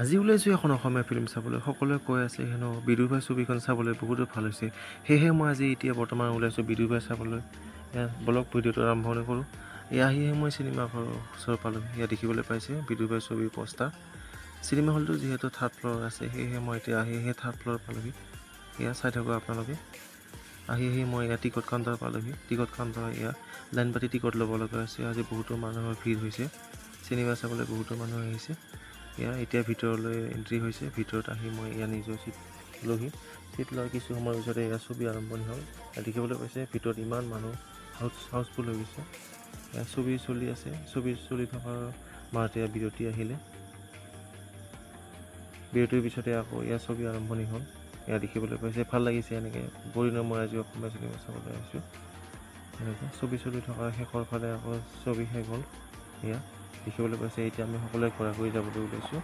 আজি ওলাইছোঁ এখন অসমীয়া ফিল্ম চাবলৈ। সকলোৱে কৈ আছে হেনো বিদুৰ ভাই ছবিখন চাবলৈ বহুতো ভাল হৈছে। সেয়েহে মই আজি এতিয়া বৰ্তমান ওলাইছোঁ বিদুৰ ভাই চাবলৈ। বলক ভিডিঅ'টো আৰম্ভণি কৰোঁ। আহিহে মই চিনেমা ঘৰৰ ওচৰ পালোঁ। ইয়াত দেখিবলৈ পাইছে বিদুৰ ভাই ছবিৰ পোষ্টাৰ। চিনেমা হলটো যিহেতু থাৰ্ড ফ্ল'ৰ আছে, সেয়েহে মই এতিয়া সেই থাৰ্ড ফ্ল'ৰ পালোঁহি। এয়া চাই থাকক আপোনালোকে। আহি মই ইয়াত টিকট কাউণ্টাৰ পালোঁহি। টিকট কাউণ্টাৰ এয়া লাইন পাতি টিকট ল'ব লগা হৈছে। আজি বহুতো মানুহৰ ভিৰ হৈছে। চিনেমা চাবলৈ বহুতো মানুহ আহিছে। এতিয়া ভিতৰলৈ এণ্ট্ৰি হৈছে। ভিতৰত আহি মই নিজৰ চিট লহি। চিট লৈ কিছু সময়ৰ পিছতে ছবি আৰম্ভণি হ'ল। দেখিবলৈ পাইছে ভিতৰত ইমান মানুহ হাউচফুল হৈ গৈছে। ছবি চলি আছে। ছবি চলি থকাৰ মাজতে বিৰতি আহিলে। বিৰতিৰ পিছতে আকৌ ছবি আৰম্ভণি হ'ল। দেখিবলৈ পাইছে ভাল লাগিছে। এনেকৈ বহুদিনৰ মই আজি অসমীয়া চিনেমা চাবলৈ আহিছোঁ। এনেকৈ ছবি চলি থকাৰ শেষৰ ফালে আকৌ ছবি শেষ হ'ল। দেখিবলৈ পাইছে এতিয়া আমি সকলোৱে ঘৰা ঘূৰি যাবলৈ ওলাইছোঁ।